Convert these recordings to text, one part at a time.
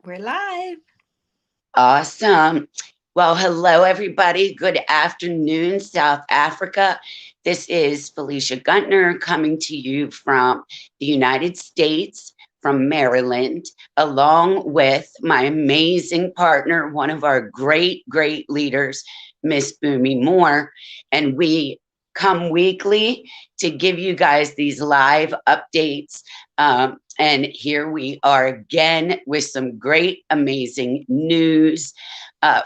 We're live. Awesome. Well, hello, everybody. Good afternoon, South Africa. This is Felicia Guntner coming to you from the United States, from Maryland, along with my amazing partner, one of our great leaders, Miss Boomy Moore. And we come weekly to give you guys these live updates. And here we are again with some great, amazing news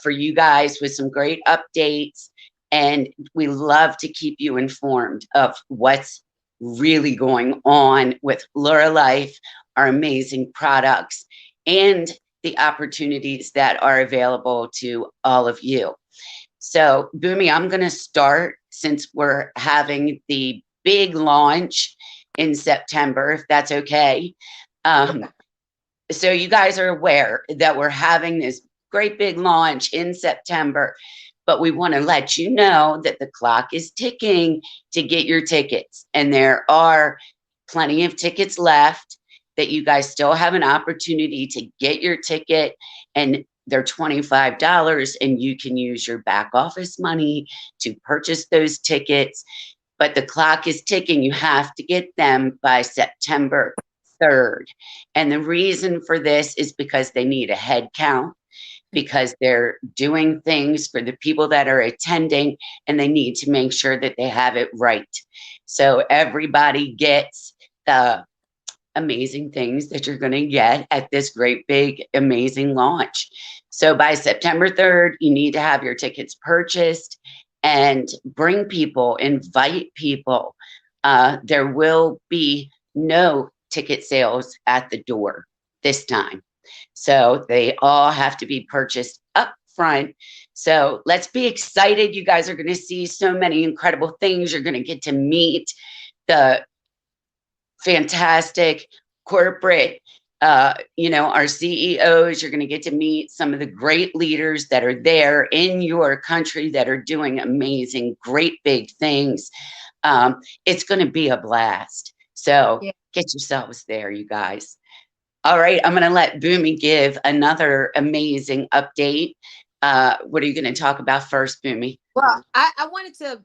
for you guys with some great updates. And we love to keep you informed of what's really going on with Lurralife, our amazing products, and the opportunities that are available to all of you. So, Boomy, I'm going to start since we're having the big launch in September, if that's okay. Um, so, you guys are aware that we're having this great big launch in September, but we want to let you know that the clock is ticking to get your tickets. And there are plenty of tickets left that you guys still have an opportunity to get your ticket. And they're $25, and you can use your back office money to purchase those tickets. But the clock is ticking. You have to get them by September 3rd. And the reason for this is because they need a head count, because they're doing things for the people that are attending, and they need to make sure that they have it right. So everybody gets the amazing things that you're going to get at this great, big, amazing launch. So by September 3rd, you need to have your tickets purchased and bring people, invite people. There will be no ticket sales at the door this time. So they all have to be purchased up front. So let's be excited. You guys are going to see so many incredible things. You're going to get to meet the fantastic corporate, our CEOs. You're going to get to meet some of the great leaders that are there in your country that are doing amazing, great big things. It's going to be a blast. So Yeah. get yourselves there, you guys. All right, I'm going to let Boomy give another amazing update. What are you going to talk about first, Boomy? Well, I wanted to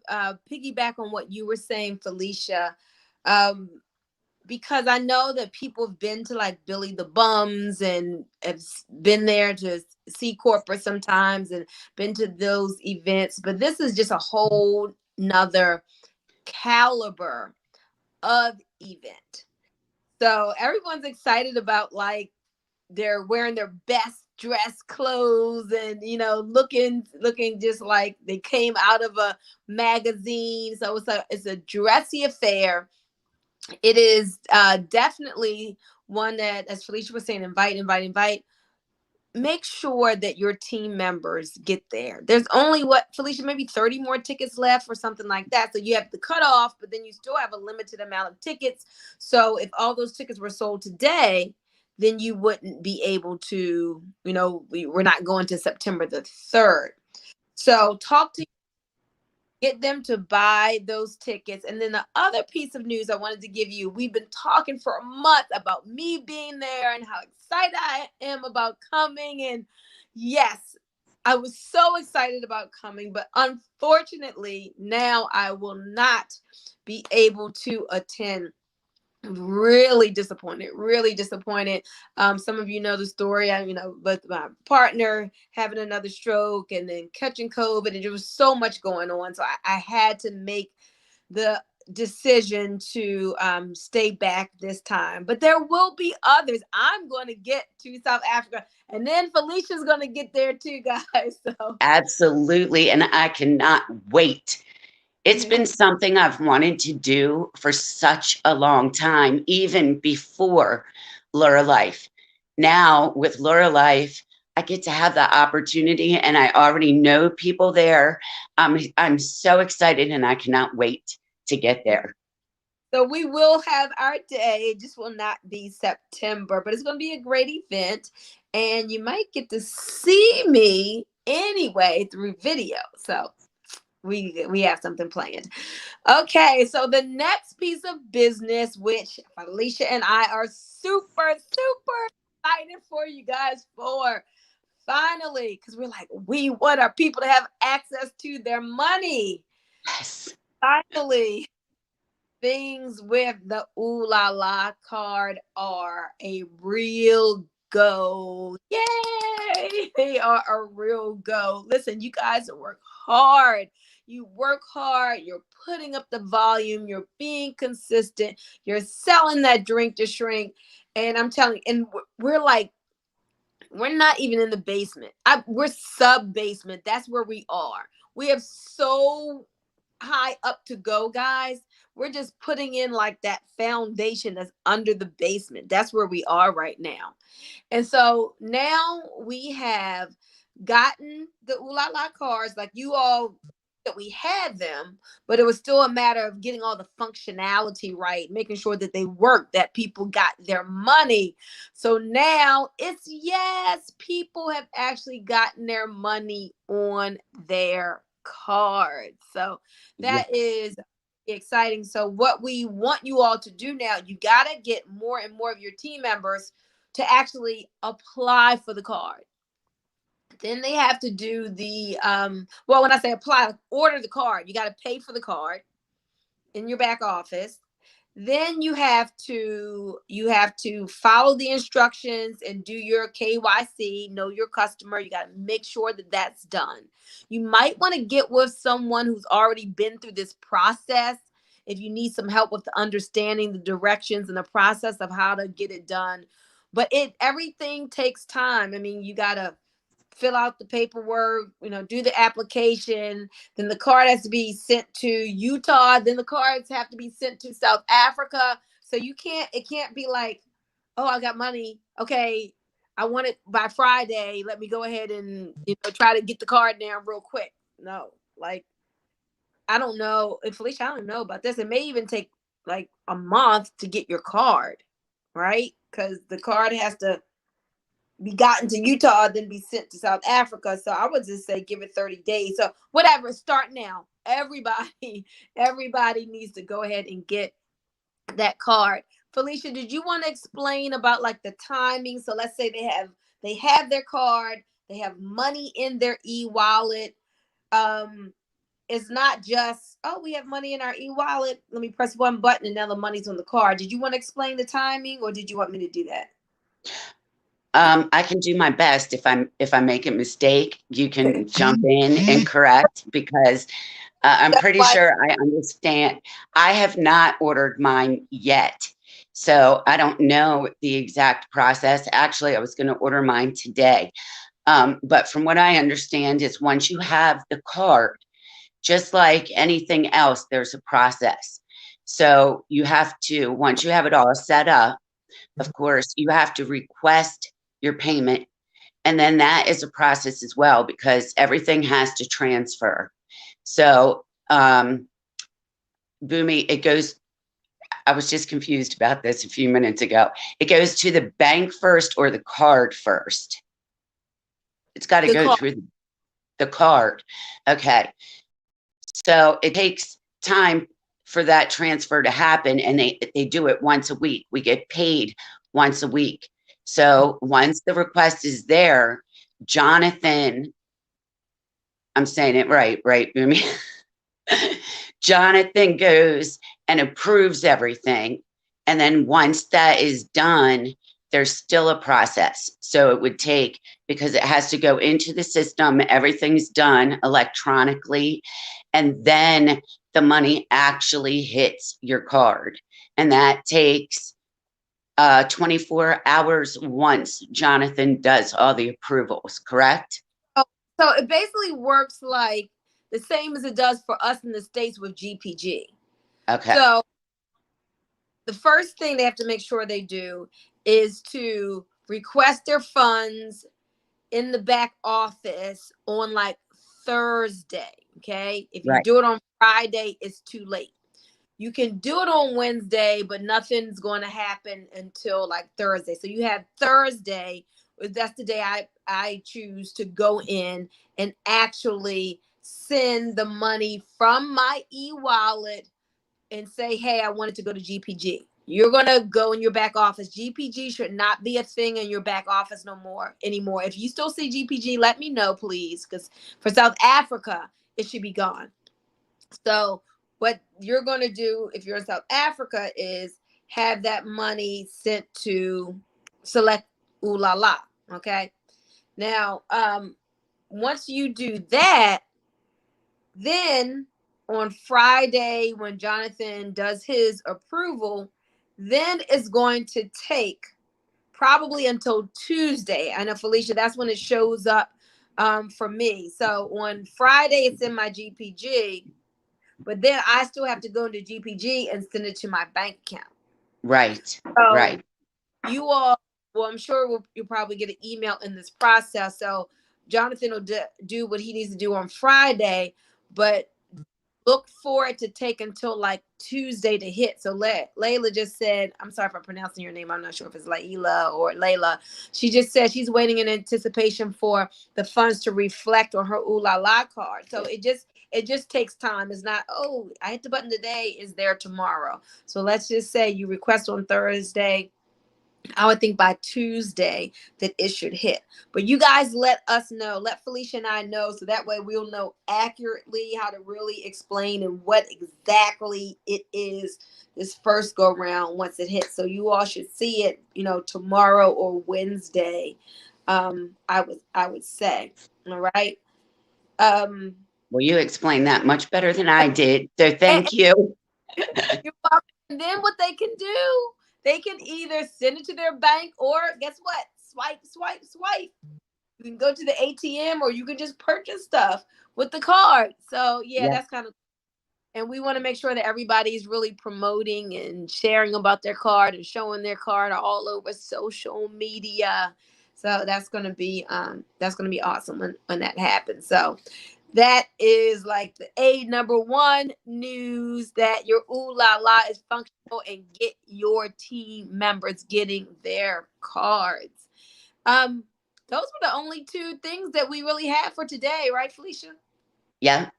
piggyback on what you were saying, Felicia, um, because I know that people have been to like Billy the Bums and have been there to see corporate sometimes and been to those events. But this is just a whole nother caliber of event. So everyone's excited about like they're wearing their best dress clothes and looking just like they came out of a magazine. So it's a dressy affair. It is definitely one that, as Felicia was saying, invite. Make sure that your team members get there. There's only, what, Felicia, maybe 30 more tickets left or something like that. So you have the cutoff, but then you still have a limited amount of tickets. So if all those tickets were sold today, then you wouldn't be able to, we're not going to September the 3rd. So talk to, get them to buy those tickets. And then the other piece of news I wanted to give you, we've been talking for a month about me being there and how excited I am about coming. And yes, I was so excited about coming, but unfortunately, now I will not be able to attend. Really disappointed. Some of you know the story. With my partner having another stroke and then catching COVID, and there was so much going on, so I had to make the decision to stay back this time. But there will be others. I'm going to get to South Africa, and then Felicia's going to get there too, guys. So Absolutely. And I cannot wait. It's yeah. been something I've wanted to do for such a long time, even before Lurralife. Now, with Lurralife, I get to have the opportunity, and I already know people there. I'm so excited, and I cannot wait to get there. So we will have our day. It just will not be September, but it's going to be a great event. And you might get to see me anyway through video. So we have something planned. Okay, so the next piece of business, which Felicia and I are super excited for you guys for finally, because we're like, we want our people to have access to their money. Yes. Finally, things with the Ooh La La card are a real go. Yay! They are a real go. Listen, you guys work hard. You work hard. You're putting up the volume. You're being consistent. You're selling that drink to shrink. And I'm telling you, and we're like, we're not even in the basement. We're sub basement. That's where we are. We have so high up to go, guys. We're just putting in like that foundation that's under the basement. That's where we are right now. And so now we have gotten the Ooh La La cards, like you all that we had them, but it was still a matter of getting all the functionality right, making sure that they worked, that people got their money. So now it's yes, people have actually gotten their money on their cards. So that Yes. is exciting. So what we want you all to do now, you got to get more and more of your team members to actually apply for the card. Then they have to do the well, when I say apply, like order the card. You got to pay for the card in your back office. Then you have to follow the instructions and do your KYC, know your customer. You got to make sure that that's done. You might want to get with someone who's already been through this process if you need some help with the understanding the directions and the process of how to get it done. But it everything takes time. I mean, you got to fill out the paperwork, do the application. Then the card has to be sent to Utah. Then the cards have to be sent to South Africa. So it can't be like, oh, I got money. Okay, I want it by Friday. Let me go ahead and try to get the card down real quick. No, like I don't know. And Felicia, I don't know about this. It may even take like a month to get your card, right? Because the card has to be gotten to Utah, then be sent to South Africa. So I would just say give it 30 days. So whatever, start now. Everybody needs to go ahead and get that card. Felicia, did you want to explain about like the timing? So let's say they have their card, they have money in their e-wallet. Um, it's not just, oh, we have money in our e-wallet. Let me press one button and now the money's on the card. Did you want to explain the timing or did you want me to do that? I can do my best. If I make a mistake, you can jump in and correct because I'm That's pretty why. sure I understand. I have not ordered mine yet, so I don't know the exact process. Actually, I was going to order mine today, but from what I understand, is once you have the card, just like anything else, there's a process. So you have to, once you have it all set up, of course, you have to request your payment. And then that is a process as well because everything has to transfer. So, Boomy, it goes, I was just confused about this a few minutes ago. It goes to the bank first or the card first? It's got to The go card. through the card. Okay. So it takes time for that transfer to happen, and they do it once a week. We get paid once a week. So once the request is there, Jonathan, I'm saying it right, Boomy. Jonathan goes and approves everything. And then once that is done, there's still a process. So it would take, because it has to go into the system, everything's done electronically. And then the money actually hits your card. And that takes 24 hours once Jonathan does all the approvals, correct? Oh, so it basically works like the same as it does for us in the States with GPG. Okay. So the first thing they have to make sure they do is to request their funds in the back office on like Thursday. Okay. If you Right. do it on Friday, it's too late. You can do it on Wednesday, but nothing's going to happen until like Thursday. So you have Thursday. That's the day I choose to go in and actually send the money from my e-wallet and say, hey, I wanted to go to GPG. You're gonna go in your back office. GPG should not be a thing in your back office no more anymore. If you still see GPG, let me know, please, because for South Africa, it should be gone. So what you're gonna do if you're in South Africa is have that money sent to Select Ooh La La. Okay. Now, once you do that, then on Friday, when Jonathan does his approval, then it's going to take probably until Tuesday. I know, Felicia, that's when it shows up for me. So on Friday, it's in my GPG, but then I still have to go into GPG and send it to my bank account. Right. So Right. you all, well, I'm sure you'll probably get an email in this process. So Jonathan will do what he needs to do on Friday, but look for it to take until like Tuesday to hit. So Layla just said, I'm sorry if I'm pronouncing your name. I'm not sure if it's Layla or Layla. She just said she's waiting in anticipation for the funds to reflect on her Ooh La La card. So it just takes time. It's not, oh, I hit the button today, is there tomorrow. So let's just say you request on Thursday. I would think by Tuesday that it should hit. But you guys let us know, let Felicia and I know, so that way we'll know accurately how to really explain and what exactly it is this first go round once it hits. So you all should see it, tomorrow or Wednesday. I would say. All right. Um Well, you explained that much better than I did. So and, thank you. You're welcome. And then what they can do, they can either send it to their bank or guess what? Swipe, swipe, swipe. You can go to the ATM or you can just purchase stuff with the card. So yeah, Yeah. that's kind of, and we want to make sure that everybody's really promoting and sharing about their card and showing their card all over social media. So that's gonna be awesome when that happens. So that is like the number one news, that your Ooh La La is functional and get your team members getting their cards. Those were the only two things that we really have for today, right, Felicia? Yeah.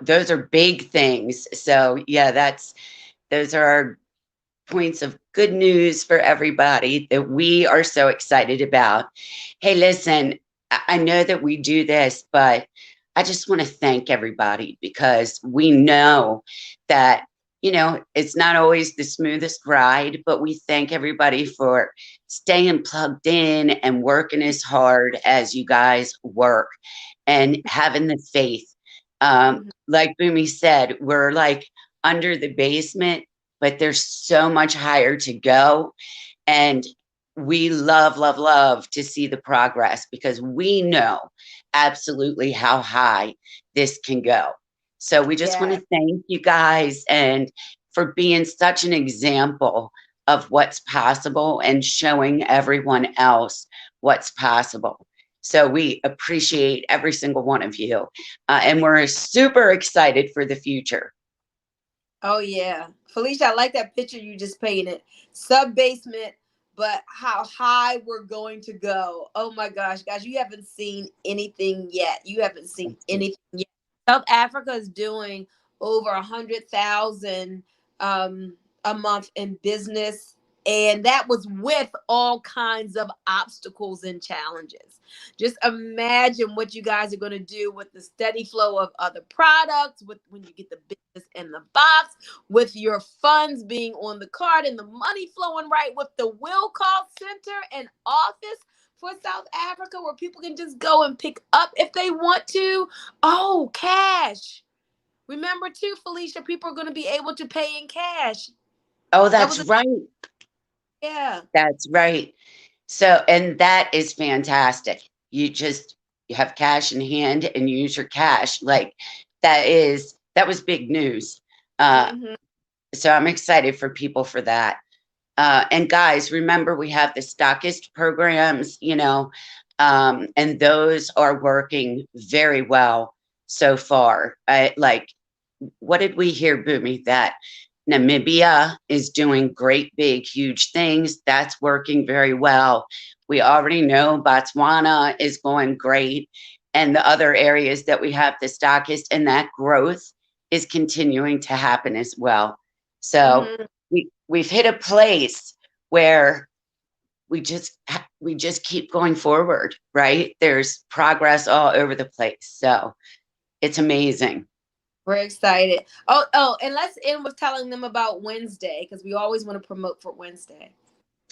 Those are big things. So yeah, those are our points of good news for everybody that we are so excited about. Hey, listen, I know that we do this, but I just want to thank everybody because we know that, it's not always the smoothest ride, but we thank everybody for staying plugged in and working as hard as you guys work and having the faith. Mhm. Like Boomy said, we're like under the basement, but there's so much higher to go. And we love, love, love to see the progress because we know absolutely how high this can go. So we just want Yeah. to thank you guys and for being such an example of what's possible and showing everyone else what's possible. So we appreciate every single one of you. And we're super excited for the future. Oh yeah, Felicia, I like that picture you just painted. Sub basement, but how high we're going to go. Oh my gosh, guys, you haven't seen anything yet. You haven't seen anything yet. South Africa is doing over 100,000 a month in business, and that was with all kinds of obstacles and challenges. Just imagine what you guys are going to do with the steady flow of other products, with when you get the business in the box, with your funds being on the card and the money flowing right, with the will call center and office for South Africa where people can just go and pick up if they want to. Oh, cash. Remember too, Felicia, people are going to be able to pay in cash. Oh, That that's was a, right. yeah. That's right. So, and that is fantastic. You have cash in hand and use your cash. Like that was big news. Uh, Hmm. so I'm excited for people for that. And guys, remember we have the stockist programs, and those are working very well so far. What did we hear, Boomy? That Namibia is doing great, big, huge things. That's working very well. We already know Botswana is going great, and the other areas that we have the stockist, and that growth is continuing to happen as well. So Hmm. we've hit a place where we just keep going forward, right? There's progress all over the place. So it's amazing. We're excited. Oh, and let's end with telling them about Wednesday because we always want to promote for Wednesday.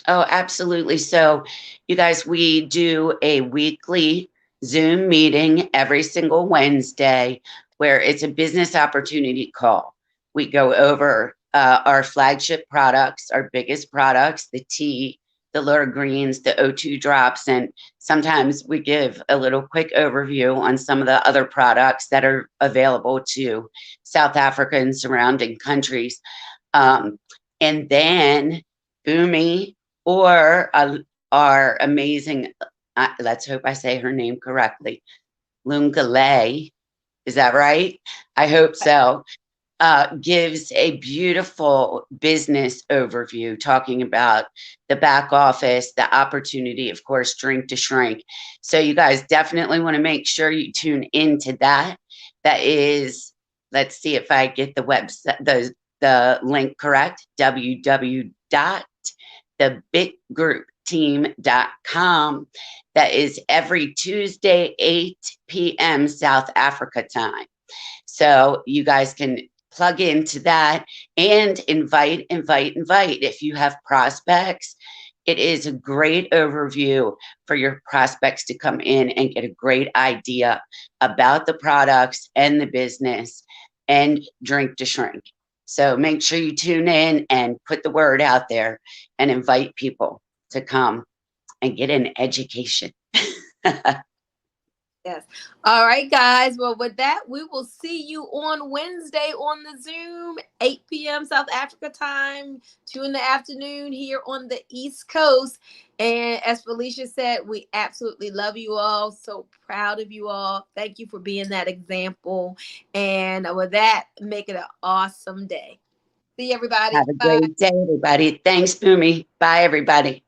Oh, absolutely. So, you guys, we do a weekly Zoom meeting every single Wednesday where it's a business opportunity call. We go over our flagship products, our biggest products, the tea, the Lure Greens, the O2 drops, and sometimes we give a little quick overview on some of the other products that are available to South Africa and surrounding countries. Um, and then Boomy or our amazing, let's hope I say her name correctly, Lungale. Is that right? I hope so. Gives a beautiful business overview talking about the back office, the opportunity, of course, drink to shrink. So you guys definitely want to make sure you tune into that. That is, let's see if I get the website, the link correct, www.thebitgroupteam.com. That is every Tuesday, 8 p.m. South Africa time. So you guys can plug into that and invite. If you have prospects, it is a great overview for your prospects to come in and get a great idea about the products and the business and drink to shrink. So make sure you tune in and put the word out there and invite people to come and get an education. Yes. All right, guys. Well, with that, we will see you on Wednesday on the Zoom, 8 p.m. South Africa time, 2 in the afternoon here on the East Coast. And as Felicia said, we absolutely love you all. So proud of you all. Thank you for being that example. And with that, make it an awesome day. See you, everybody. Have a Bye. great day, everybody. Thanks, Boomy. Bye, everybody.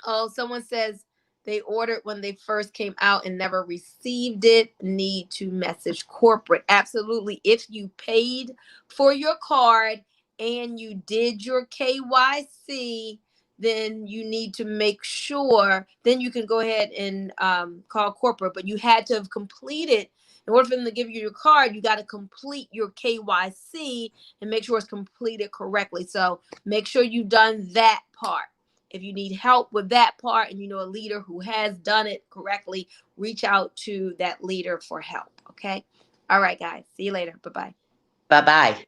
Oh, someone says they ordered when they first came out and never received it. Need to message corporate. Absolutely. If you paid for your card and you did your KYC, then you need to make sure, then you can go ahead and call corporate. But you had to have completed, in order for them to give you your card, you got to complete your KYC and make sure it's completed correctly. So make sure you've done that part. If you need help with that part and you know a leader who has done it correctly, reach out to that leader for help. Okay. All right, guys. See you later. Bye bye. Bye bye.